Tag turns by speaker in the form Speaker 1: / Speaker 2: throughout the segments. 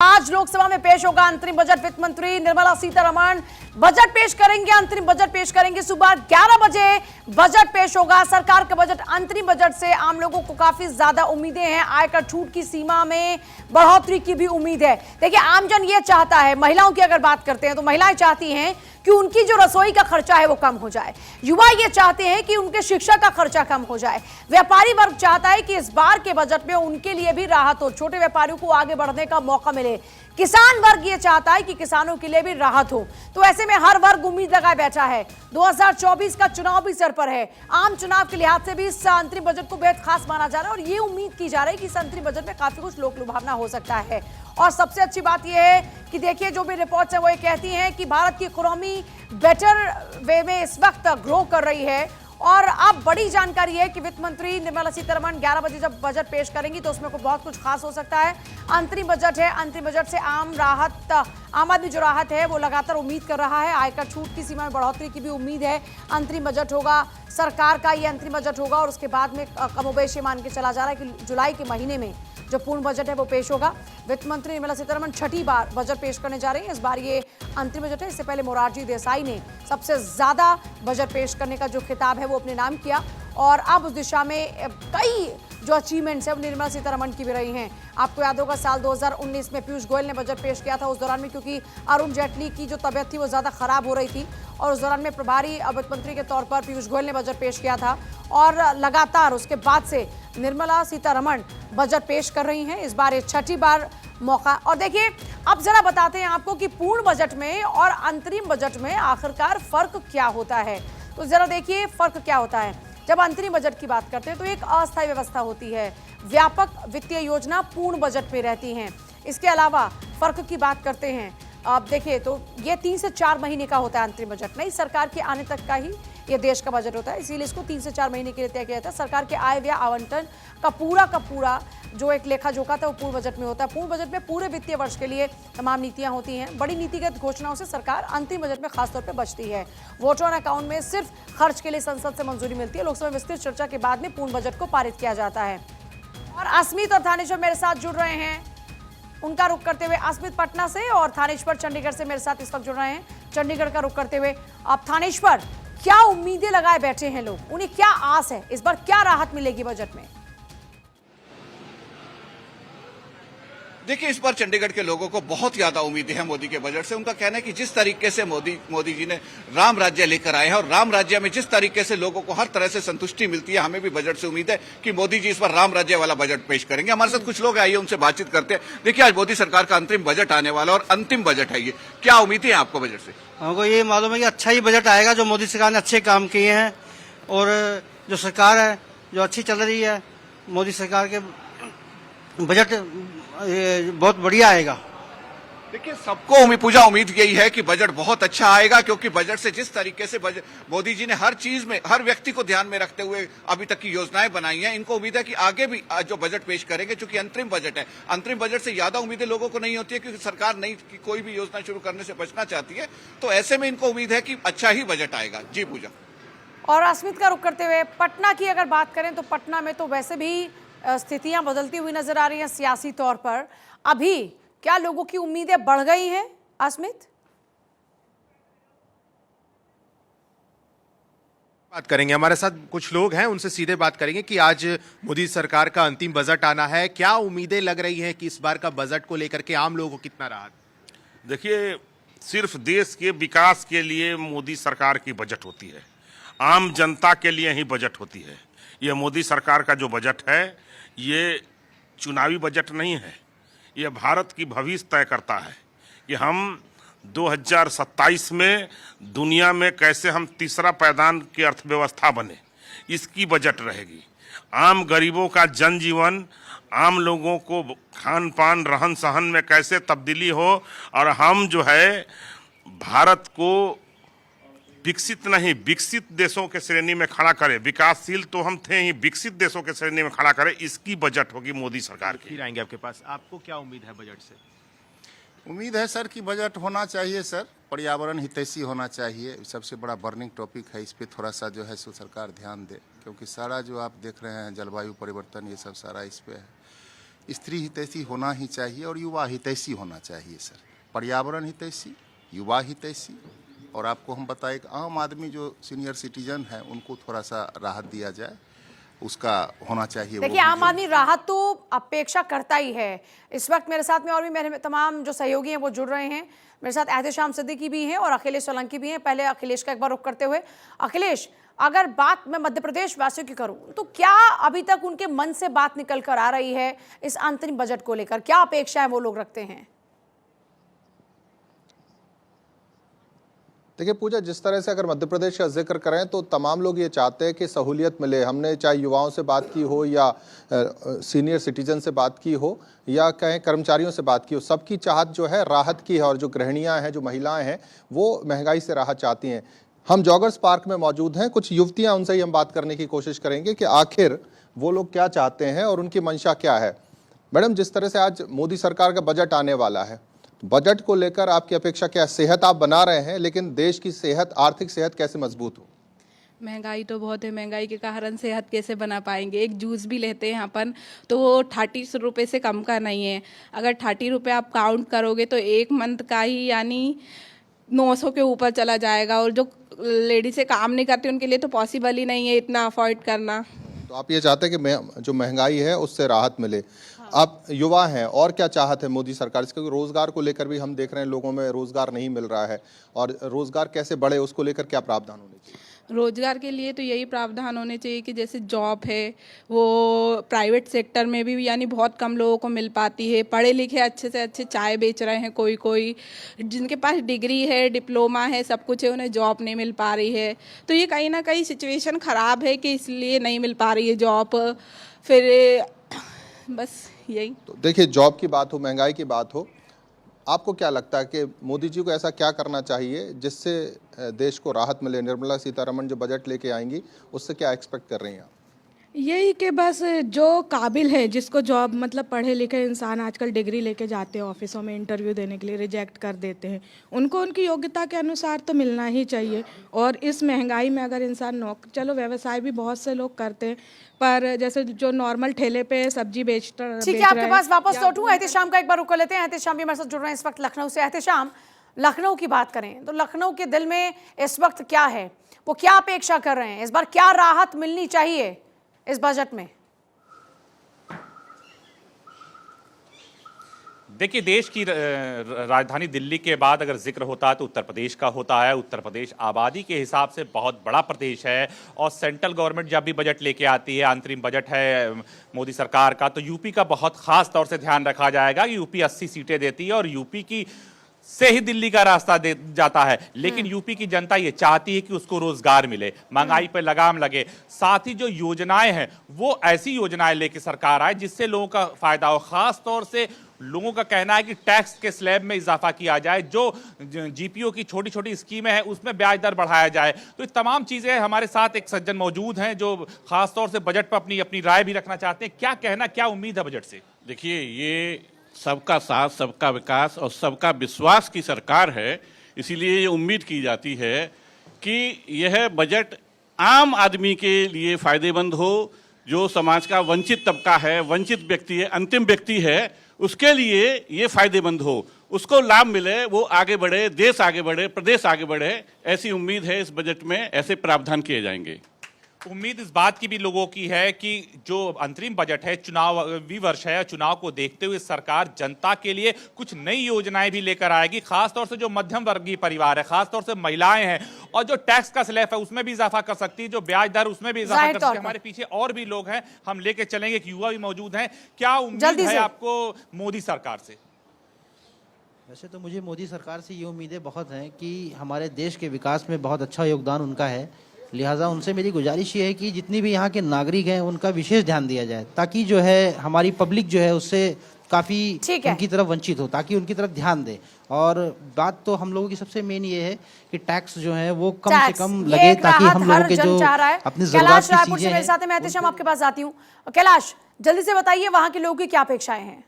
Speaker 1: आज लोकसभा में पेश होगा अंतरिम बजट। वित्त मंत्री निर्मला सीतारमण बजट पेश करेंगे, अंतरिम बजट पेश करेंगे। सुबह 11 बजे बजट पेश होगा। सरकार का बजट, अंतरिम बजट से आम लोगों को काफी ज्यादा उम्मीदें हैं। आयकर छूट की सीमा में बढ़ोतरी की भी उम्मीद है। देखिए, आमजन ये चाहता है, महिलाओं की अगर बात करते हैं तो महिलाएं चाहती हैं कि उनकी जो रसोई का खर्चा है वो कम हो जाए। युवा ये चाहते हैं कि उनके शिक्षा का खर्चा कम हो जाए। व्यापारी वर्ग चाहता है कि इस बार के बजट में उनके लिए भी राहत हो, छोटे व्यापारियों को आगे बढ़ने का मौका मिले। किसान वर्ग ये चाहता है कि किसानों के लिए भी राहत हो। तो ऐसे में हर वर्ग उम्मीद लगाए बैठा है। 2024 का चुनाव भी सर पर है। आम चुनाव के लिहाज से भी इस अंतरिम बजट को बेहद खास माना जा रहा है और ये उम्मीद की जा रही है कि इस अंतरिम बजट में काफी कुछ लोक लुभावना हो सकता है। और सबसे अच्छी बात यह है कि देखिए, जो भी रिपोर्ट्स है वो ये कहती हैं कि भारत की इकोनॉमी बेटर वे में इस वक्त ग्रो कर रही है। और अब बड़ी जानकारी है कि वित्त मंत्री निर्मला सीतारमण 11 बजे जब बजट पेश करेंगी तो उसमें बहुत कुछ खास हो सकता है। अंतरिम बजट है, अंतरिम बजट से आम आदमी जो राहत है वो लगातार उम्मीद कर रहा है। आयकर छूट की सीमा में बढ़ोतरी की भी उम्मीद है। अंतरिम बजट होगा, सरकार का ये अंतरिम बजट होगा और उसके बाद में कमोबेश ये मान के चला जा रहा है कि जुलाई के महीने में जो पूर्ण बजट है वो पेश होगा। वित्त मंत्री निर्मला सीतारमण छठी बार बजट पेश करने जा रही हैं। इस बार ये अंतिम बजट है। इससे पहले मोरारजी देसाई ने सबसे ज्यादा बजट पेश करने का जो खिताब है वो अपने नाम किया और अब उस दिशा में कई जो अचीवमेंट्स है वो निर्मला सीतारमण की भी रही हैं। आपको याद होगा साल 2019 में पीयूष गोयल ने बजट पेश किया था। उस दौरान में क्योंकि अरुण जेटली की जो तबियत थी वो ज्यादा खराब हो रही थी और उस दौरान में प्रभारी वित्त मंत्री के तौर पर पीयूष गोयल ने बजट पेश किया था और लगातार उसके बाद से निर्मला सीतारमण बजट पेश कर रही हैं। इस बार ये छठी बार मौका। और देखिए, अब जरा बताते हैं आपको कि पूर्ण बजट में और अंतरिम बजट में आखिरकार फर्क क्या होता है। तो जरा देखिए फर्क क्या होता है। जब अंतरिम बजट की बात करते हैं तो एक अस्थायी व्यवस्था होती है, व्यापक वित्तीय योजना पूर्ण बजट में रहती हैं। इसके अलावा फर्क की बात करते हैं, आप देखिए तो ये 3 से 4 महीने का होता है अंतरिम बजट। नई सरकार के आने तक का ही ये देश का बजट होता है, इसीलिए इसको 3 से 4 महीने के लिए तय किया जाता है। सरकार के आय व्यय आवंटन का पूरा जो एक लेखा जोखा था वो पूर्ण बजट में होता है। पूर्ण बजट में पूरे वित्तीय वर्ष के लिए तमाम नीतियां होती हैं। बड़ी नीतिगत घोषणाओं से सरकार अंतिम बजट में खासतौर पर बचती है। वोट ऑन अकाउंट में सिर्फ खर्च के लिए संसद से मंजूरी मिलती है। लोकसभा में विस्तृत चर्चा के बाद में पूर्ण बजट को पारित किया जाता है। और अस्मित और थानेश्वर मेरे साथ जुड़ रहे हैं, उनका रुख करते हुए। अस्मित पटना से और थानेश्वर चंडीगढ़ से मेरे साथ इस वक्त जुड़ रहे हैं। चंडीगढ़ का रुख करते हुए आप थानेश्वर, क्या उम्मीदें लगाए बैठे हैं लोग, उन्हें क्या आस है, इस बार क्या राहत मिलेगी बजट में?
Speaker 2: देखिए, इस बार चंडीगढ़ के लोगों को बहुत ज्यादा उम्मीदें हैं मोदी के बजट से। उनका कहना है कि जिस तरीके से मोदी जी ने राम राज्य लेकर आए हैं और राम राज्य में जिस तरीके से लोगों को हर तरह से संतुष्टि मिलती है, हमें भी बजट से उम्मीद है कि मोदी जी इस बार राम राज्य वाला बजट पेश करेंगे। हमारे साथ कुछ लोग आइए उनसे बातचीत करते हैं। देखिए, आज मोदी सरकार का अंतरिम बजट आने वाला और अंतिम बजट है ये, क्या उम्मीदें हैं आपको बजट से?
Speaker 3: हमको ये मालूम है कि अच्छा ही बजट आएगा, जो मोदी सरकार ने अच्छे काम किए हैं और जो सरकार है जो अच्छी चल रही है, मोदी सरकार के बजट बहुत बढ़िया आएगा।
Speaker 2: देखिए, सबको पूजा उम्मीद यही है कि बजट बहुत अच्छा आएगा, क्योंकि बजट से जिस तरीके से मोदी जी ने हर चीज में हर व्यक्ति को ध्यान में रखते हुए अभी तक की योजनाएं बनाई हैं, इनको उम्मीद है कि आगे भी जो बजट पेश करेंगे। चूंकि अंतरिम बजट है, अंतरिम बजट से ज्यादा उम्मीदें लोगों को नहीं होती है, क्योंकि सरकार नई कोई भी योजना शुरू करने से बचना चाहती है। तो ऐसे में इनको उम्मीद है कि अच्छा ही बजट आएगा। जी पूजा।
Speaker 1: और अस्मित का रुख करते हुए पटना की अगर बात करें तो पटना में तो वैसे भी स्थितियां बदलती हुई नजर आ रही हैं सियासी तौर पर। अभी क्या लोगों की उम्मीदें बढ़ गई हैं अस्मित?
Speaker 4: बात करेंगे, हमारे साथ कुछ लोग हैं, उनसे सीधे बात करेंगे कि आज मोदी सरकार का अंतिम बजट आना है, क्या उम्मीदें लग रही हैं कि इस बार का बजट को लेकर के आम लोगों को कितना राहत?
Speaker 5: देखिए, सिर्फ देश के विकास के लिए मोदी सरकार की बजट होती है, आम जनता के लिए ही बजट होती है। यह मोदी सरकार का जो बजट है ये चुनावी बजट नहीं है, यह भारत की भविष्य तय करता है कि हम 2027 में दुनिया में कैसे हम तीसरा पायदान की अर्थव्यवस्था बने, इसकी बजट रहेगी। आम गरीबों का जनजीवन, आम लोगों को खान पान रहन सहन में कैसे तब्दीली हो और हम जो है भारत को विकसित नहीं विकसित देशों के श्रेणी में खड़ा करें। विकासशील तो हम थे ही, विकसित देशों के श्रेणी में खड़ा करें, इसकी बजट होगी मोदी सरकार की।
Speaker 4: फिर आएंगे आपके पास, आपको क्या उम्मीद है बजट से?
Speaker 6: उम्मीद है सर कि बजट होना चाहिए सर, पर्यावरण हितैषी होना चाहिए। सबसे बड़ा बर्निंग टॉपिक है, इस पे थोड़ा सा जो है सो सरकार ध्यान दे, क्योंकि सारा जो आप देख रहे हैं जलवायु परिवर्तन ये सब सारा इस पे है। स्त्री हितैषी होना ही चाहिए और युवा हितैषी होना चाहिए सर। पर्यावरण हितैषी, युवा हितैषी, और आपको हम बताएं कि आम आदमी जो सीनियर सिटीजन है उनको थोड़ा सा राहत दिया जाए, उसका होना चाहिए।
Speaker 1: देखिए, आम आदमी राहत तो अपेक्षा करता ही है। इस वक्त मेरे साथ में और भी मेरे तमाम जो सहयोगी हैं वो जुड़ रहे हैं। मेरे साथ एहतेशाम सिद्दीकी भी हैं और अखिलेश सोलंकी भी हैं। पहले अखिलेश का एक बार रुख करते हुए, अखिलेश, अगर बात मैं मध्य प्रदेश वासियों की करूं तो क्या अभी तक उनके मन से बात निकल कर आ रही है इस अंतरिम बजट को लेकर? क्या अपेक्षाएं वो लोग रखते हैं?
Speaker 7: देखिए पूजा, जिस तरह से अगर मध्य प्रदेश का जिक्र करें तो तमाम लोग ये चाहते हैं कि सहूलियत मिले। हमने चाहे युवाओं से बात की हो या सीनियर सिटीजन से बात की हो या कहें कर्मचारियों से बात की हो, सबकी चाहत जो है राहत की है। और जो गृहिणियां हैं, जो महिलाएं हैं, वो महंगाई से राहत चाहती हैं। हम जॉगर्स पार्क में मौजूद हैं, कुछ युवतियां, उनसे ही हम बात करने की कोशिश करेंगे कि आखिर वो लोग क्या चाहते हैं और उनकी मंशा क्या है। मैडम, जिस तरह से आज मोदी सरकार का बजट आने वाला है, बजट को लेकर आपकी अपेक्षा क्या? सेहत आप बना रहे हैं, लेकिन देश की सेहत, आर्थिक सेहत कैसे मजबूत हो?
Speaker 8: महंगाई तो बहुत है, महंगाई के कारण सेहत कैसे बना पाएंगे? एक जूस भी लेते हैं अपन तो वो 30 रुपये से कम का नहीं है। अगर 30 रुपये आप काउंट करोगे तो एक मंथ का ही यानी 900 के ऊपर चला जाएगा। और जो लेडीज़ें काम नहीं करती उनके लिए तो पॉसिबल ही नहीं है इतना अफोर्ड करना।
Speaker 7: तो आप ये चाहते हैं कि जो महंगाई है उससे राहत मिले। आप युवा हैं, और क्या चाहत है मोदी सरकार से? क्योंकि रोजगार को लेकर भी हम देख रहे हैं लोगों में रोजगार नहीं मिल रहा है, और रोजगार कैसे बढ़े उसको लेकर क्या प्रावधान होने चाहिए?
Speaker 8: रोजगार के लिए तो यही प्रावधान होने चाहिए कि जैसे जॉब है वो प्राइवेट सेक्टर में भी यानी बहुत कम लोगों को मिल पाती है। पढ़े लिखे अच्छे से अच्छे चाय बेच रहे हैं, कोई जिनके पास डिग्री है, डिप्लोमा है, सब कुछ है, उन्हें जॉब नहीं मिल पा रही है। तो ये कहीं ना कहीं सिचुएशन ख़राब है कि इसलिए नहीं मिल पा रही है जॉब। फिर बस यही।
Speaker 7: तो देखिए, जॉब की बात हो, महंगाई की बात हो, आपको क्या लगता है कि मोदी जी को ऐसा क्या करना चाहिए जिससे देश को राहत मिले? निर्मला सीतारमण जो बजट लेके आएंगी उससे क्या एक्सपेक्ट कर रही हैं आप?
Speaker 9: यही कि बस जो काबिल है, जिसको जॉब मतलब पढ़े लिखे इंसान आजकल डिग्री लेके जाते हैं ऑफिसों में इंटरव्यू देने के लिए, रिजेक्ट कर देते हैं, उनको उनकी योग्यता के अनुसार तो मिलना ही चाहिए। और इस महंगाई में अगर इंसान चलो व्यवसाय भी बहुत से लोग करते हैं, पर जैसे जो नॉर्मल ठेले पे सब्जी बेचता
Speaker 1: ठीक है, आपके पास वापस लौटूं। एहतेशाम का एक बार रुक कर लेते हैं। एहतेशाम भी हमारे साथ जुड़ रहे हैं इस वक्त लखनऊ से। एहतेशाम, लखनऊ की बात करें तो लखनऊ के दिल में इस वक्त क्या है? वो क्या अपेक्षा कर रहे हैं? इस बार क्या राहत मिलनी चाहिए इस बजट में?
Speaker 10: देखिए, देश की राजधानी दिल्ली के बाद अगर जिक्र होता है तो उत्तर प्रदेश का होता है। उत्तर प्रदेश आबादी के हिसाब से बहुत बड़ा प्रदेश है, और सेंट्रल गवर्नमेंट जब भी बजट लेके आती है, अंतरिम बजट है मोदी सरकार का, तो यूपी का बहुत खास तौर से ध्यान रखा जाएगा। यूपी 80 सीटें देती है और यूपी की से ही दिल्ली का रास्ता दे जाता है। लेकिन यूपी की जनता ये चाहती है कि उसको रोजगार मिले, महंगाई पर लगाम लगे, साथ ही जो योजनाएं हैं वो ऐसी योजनाएं लेके सरकार आए जिससे लोगों का फायदा हो। खास तौर से लोगों का कहना है कि टैक्स के स्लैब में इजाफा किया जाए, जो जीपीओ की छोटी छोटी स्कीमें हैं उसमें ब्याज दर बढ़ाया जाए। तो ये तमाम चीजें, हमारे साथ एक सज्जन मौजूद हैं जो खास तौर से बजट पर अपनी अपनी राय भी रखना चाहते हैं। क्या कहना, क्या उम्मीद है बजट से?
Speaker 11: देखिए, ये सबका साथ, सबका विकास और सबका विश्वास की सरकार है, इसीलिए ये उम्मीद की जाती है कि यह बजट आम आदमी के लिए फायदेमंद हो। जो समाज का वंचित तबका है, वंचित व्यक्ति है, अंतिम व्यक्ति है, उसके लिए ये फायदेमंद हो, उसको लाभ मिले, वो आगे बढ़े, देश आगे बढ़े, प्रदेश आगे बढ़े। ऐसी उम्मीद है इस बजट में, ऐसे प्रावधान किए जाएंगे।
Speaker 10: उम्मीद इस बात की भी लोगों की है कि जो अंतरिम बजट है, चुनावी वर्ष है, चुनाव को देखते हुए सरकार जनता के लिए कुछ नई योजनाएं भी लेकर आएगी। खासतौर से जो मध्यम वर्गीय परिवार है, खासतौर से महिलाएं हैं, और जो टैक्स का स्लैब है उसमें भी इजाफा कर सकती है, जो ब्याज दर उसमें भी इजाफा कर सकती है। हमारे पीछे और भी लोग हैं, हम लेके चलेंगे, एक युवा भी मौजूद हैं। क्या उम्मीद है आपको मोदी सरकार से?
Speaker 3: वैसे तो मुझे मोदी सरकार से ये उम्मीदें बहुत हैं कि हमारे देश के विकास में बहुत अच्छा योगदान उनका है। लिहाजा उनसे मेरी गुजारिश ये है कि जितनी भी यहाँ के नागरिक हैं उनका विशेष ध्यान दिया जाए, ताकि जो है हमारी पब्लिक जो है उससे काफ़ी उनकी तरफ वंचित हो, ताकि उनकी तरफ ध्यान दे। और बात तो हम लोगों की सबसे मेन ये है कि टैक्स जो है वो कम से कम लगे, ताकि हम लोगों के जो अपनी जरूरत की चीजें हैं।
Speaker 1: साथ में एहतेशाम आपके पास आती हूँ। कैलाश, जल्दी से बताइए वहाँ के लोगों की क्या अपेक्षाएं हैं?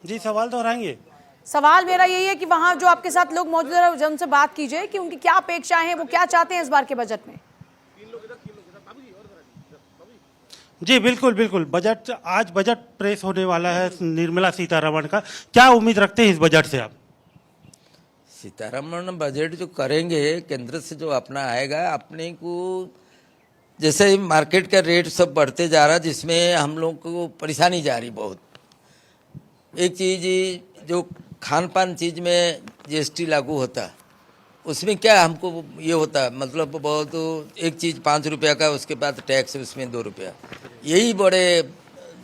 Speaker 3: जी, सवाल दोहराएंगे?
Speaker 1: सवाल मेरा यही है कि वहां जो आपके साथ लोग मौजूद हैं उनसे बात कीजिए कि उनकी क्या अपेक्षाएं हैं, वो क्या चाहते हैं इस बार के बजट में।
Speaker 12: जी बिल्कुल बिल्कुल। आज बजट पेश होने वाला है निर्मला सीतारमण का, क्या उम्मीद रखते हैं इस बजट से आप?
Speaker 13: सीतारमण बजट जो करेंगे केंद्र से जो अपना आएगा, अपने को जैसे मार्केट का रेट सब बढ़ते जा रहा है, जिसमें हम लोग को परेशानी जा रही बहुत। एक चीज जो खान पान चीज में जीएसटी लागू होता, उसमें क्या हमको ये होता, मतलब बहुत एक चीज 5 रुपया का, उसके बाद टैक्स उसमें 2 रुपया, यही बड़े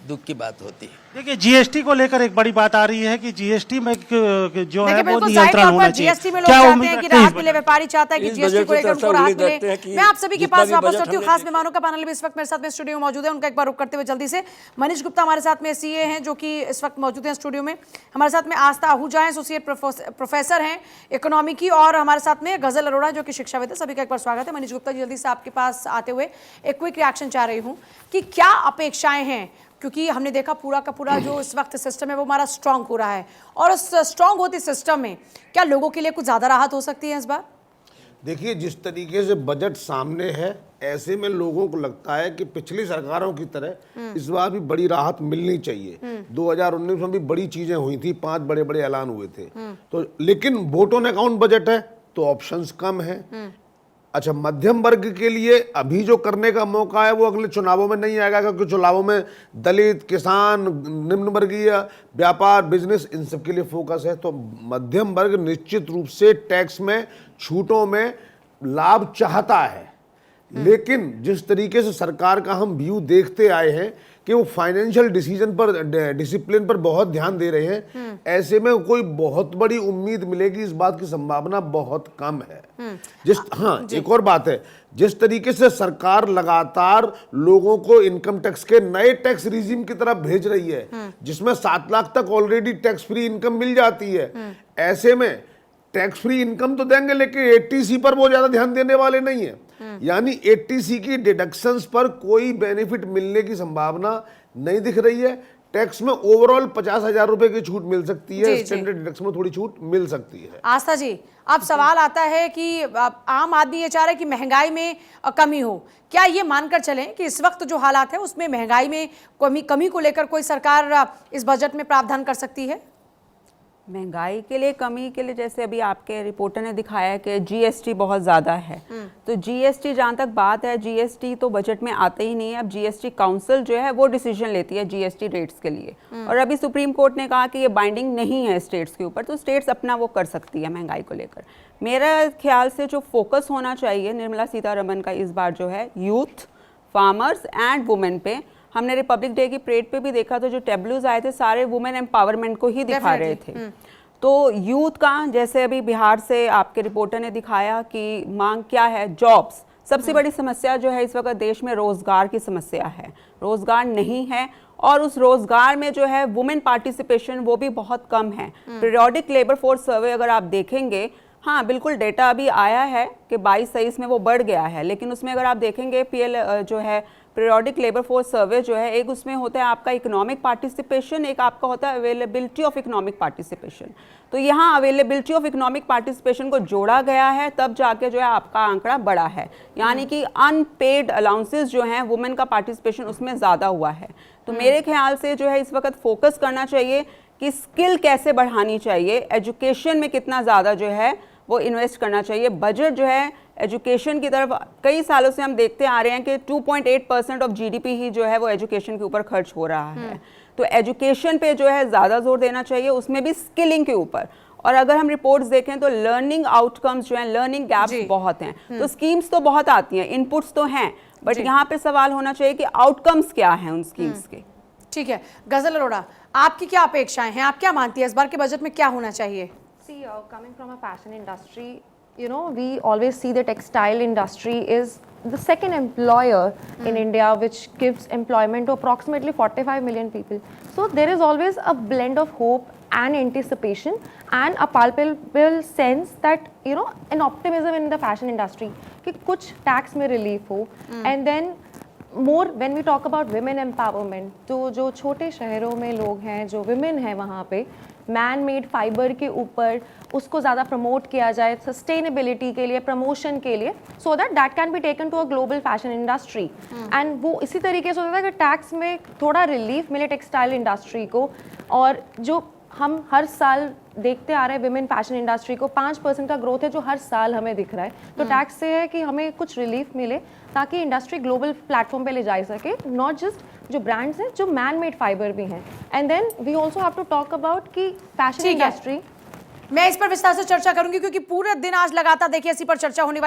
Speaker 13: दुख की बात होती है।
Speaker 12: देखिए जीएसटी को लेकर एक बड़ी बात आ रही है कि जीएसटी में जो है वो
Speaker 1: बिल्कुल जाहिर
Speaker 12: नियंत्रण
Speaker 1: तौर
Speaker 12: होना
Speaker 1: पर
Speaker 12: चाहिए।
Speaker 1: जीएसटी में लोग
Speaker 12: क्या
Speaker 1: चाहते
Speaker 12: उम्मीद
Speaker 1: हैं कि
Speaker 12: रखते हैं
Speaker 1: राहत मिले, व्यापारी चाहता है कि जीएसटी को लेकर उनको राहत मिले। मैं आप सभी के पास वापस होती हूँ। खास मेहमानों का पैनल भी इस वक्त मेरे साथ में स्टूडियो में मौजूद है, उनका एक बार रुक करते हुए जल्दी से मनीष गुप्ता हमारे साथ में सीए हैं जो कि इस वक्त मौजूद हैं स्टूडियो में। हमारे साथ में आस्था आहूजा है, एसोसिएट प्रोफेसर हैं इकोनॉमी की, और हमारे साथ में गजल अरोड़ा जो कि शिक्षाविद है। सभी का एक बार स्वागत है। मनीष गुप्ता जी, जल्दी से आपके पास आते हुए एक क्विक रिएक्शन चाह रही हूँ कि क्या अपेक्षाएं हैं, क्योंकि हमने देखा पूरा का पूरा जो इस वक्त सिस्टम है वो हमारा स्ट्रांग हो रहा है, और उस स्ट्रांग होते सिस्टम में क्या लोगों के लिए कुछ ज्यादा राहत हो सकती है इस बार?
Speaker 14: देखिए, जिस तरीके से बजट सामने है, ऐसे में लोगों को लगता है कि पिछली सरकारों की तरह इस बार भी बड़ी राहत मिलनी चाहिए। 2019 में भी बड़ी चीजें हुई थी, 5 बड़े बड़े ऐलान हुए थे, तो लेकिन वोट ऑन अकाउंट बजट है तो ऑप्शंस कम है। अच्छा, मध्यम वर्ग के लिए अभी जो करने का मौका है वो अगले चुनावों में नहीं आएगा, क्योंकि चुनावों में दलित, किसान, निम्न वर्गीय, व्यापार, बिजनेस, इन सब के लिए फोकस है। तो मध्यम वर्ग निश्चित रूप से टैक्स में, छूटों में लाभ चाहता है, लेकिन जिस तरीके से सरकार का हम व्यू देखते आए हैं कि वो फाइनेंशियल डिसिप्लिन पर बहुत ध्यान दे रहे हैं, ऐसे में कोई बहुत बड़ी उम्मीद मिलेगी इस बात की संभावना बहुत कम है। एक और बात है, जिस तरीके से सरकार लगातार लोगों को इनकम टैक्स के नए टैक्स रिजीम की तरफ भेज रही है, जिसमें 7 लाख तक ऑलरेडी टैक्स फ्री इनकम मिल जाती है, ऐसे में टैक्स फ्री इनकम तो देंगे लेकिन 80C पर वो ज्यादा ध्यान देने वाले नहीं है। यानी 80C की डिडक्शंस पर कोई बेनिफिट मिलने की संभावना नहीं दिख रही है। टैक्स में ओवरऑल 50,000 रुपए की छूट मिल सकती है, स्टैंडर्ड डिडक्शन में थोड़ी छूट मिल सकती है।
Speaker 1: आस्था जी, अब सवाल आता है कि आम आदमी ये चाह रहा है कि महंगाई में कमी हो। क्या ये मानकर चलें कि इस वक्त जो हालात है उसमें महंगाई में कमी को लेकर कोई सरकार इस बजट में प्रावधान कर सकती है?
Speaker 15: महंगाई के लिए, कमी के लिए, जैसे अभी आपके रिपोर्टर ने दिखाया कि जीएसटी बहुत ज़्यादा है, तो जीएसटी जहाँ तक बात है, जीएसटी तो बजट में आते ही नहीं है। अब जीएसटी काउंसिल जो है वो डिसीजन लेती है जीएसटी रेट्स के लिए, और अभी सुप्रीम कोर्ट ने कहा कि ये बाइंडिंग नहीं है स्टेट्स के ऊपर, तो स्टेट्स अपना वो कर सकती है महंगाई को लेकर। मेरा ख्याल से जो फोकस होना चाहिए निर्मला सीतारमण का इस बार जो है यूथ, फार्मर्स एंड वुमेन पे। हमने रिपब्लिक डे की परेड पे भी देखा तो जो टेबलूज आए थे सारे वुमेन एम्पावरमेंट को ही दिखा रहे थे। तो यूथ का, जैसे अभी बिहार से आपके रिपोर्टर ने दिखाया कि मांग क्या है, जॉब्स। सबसे बड़ी समस्या जो है इस वक्त देश में रोजगार की समस्या है, रोजगार नहीं है, और उस रोजगार में जो है वुमेन पार्टिसिपेशन वो भी बहुत कम है। पीरियोडिक लेबर फोर्स सर्वे अगर आप देखेंगे, हाँ बिल्कुल डेटा अभी आया है कि 22-23 में वो बढ़ गया है, लेकिन उसमें अगर आप देखेंगे पीएल जो है पीरियोडिक लेबर फोर्स सर्वे जो है, एक उसमें होता है आपका इकोनॉमिक पार्टिसिपेशन, एक आपका होता है अवेलेबिलिटी ऑफ इकोनॉमिक पार्टिसिपेशन। तो यहाँ अवेलेबिलिटी ऑफ इकोनॉमिक पार्टिसिपेशन को जोड़ा गया है, तब जाके जो है आपका आंकड़ा बड़ा है। यानी कि अनपेड अलाउंसेस जो हैं वुमेन का पार्टिसिपेशन उसमें ज़्यादा हुआ है। तो मेरे ख्याल से जो है इस वक्त फोकस करना चाहिए कि स्किल कैसे बढ़ानी चाहिए, एजुकेशन में कितना ज़्यादा जो है वो इन्वेस्ट करना चाहिए। बजट जो है एजुकेशन की तरफ कई सालों से हम देखते आ रहे हैं कि 2.8% ऑफ जीडीपी ही जो है वो एजुकेशन के ऊपर खर्च हो रहा है। तो एजुकेशन पे जो है ज़्यादा जोर देना चाहिए, उसमें भी स्किलिंग के ऊपर। और अगर हम रिपोर्ट्स देखें तो लर्निंग आउटकम्स जो हैं, लर्निंग गैप्स बहुत हैं। तो स्कीम्स तो बहुत आती हैं, इनपुट्स तो हैं, बट यहाँ पे सवाल होना चाहिए कि आउटकम्स क्या हैं उन स्कीम्स के।
Speaker 1: ठीक है, गजल अरोड़ा, आपकी क्या अपेक्षाएं हैं, आप क्या मानती है इस बार के बजट में क्या होना चाहिए?
Speaker 16: See, coming from a fashion industry, you know, we always see the textile industry is the second employer in India, which gives employment to approximately 45 million people. So there is always a blend of hope and anticipation and a palpable sense that, you know, an optimism in the fashion industry कि कुछ tax में relief हो, and then more when we talk about women empowerment, तो जो छोटे शहरों में लोग हैं, जो विमेन हैं वहाँ पे, मैन मेड फाइबर के ऊपर उसको ज़्यादा प्रमोट किया जाए सस्टेनेबिलिटी के लिए, प्रमोशन के लिए, so that that can be taken to a global fashion industry. And वो इसी तरीके से होता है कि टैक्स में थोड़ा रिलीफ मिले टेक्सटाइल इंडस्ट्री को। और जो हम हर साल देखते आ रहे हैं विमेन फैशन इंडस्ट्री को 5% का ग्रोथ है जो हर साल हमें दिख रहा है, तो टैक्स से है कि हमें कुछ रिलीफ मिले ताकि इंडस्ट्री ग्लोबल प्लेटफॉर्म पे ले जा सके, नॉट जस्ट जो ब्रांड्स हैं जो मैन मेड फाइबर भी हैं। And then we also have to talk about कि फैशन इंडस्ट्री,
Speaker 1: मैं इस पर विस्तार से चर्चा करूंगी क्योंकि पूरे दिन आज लगातार देखिए इसी पर चर्चा होने वाली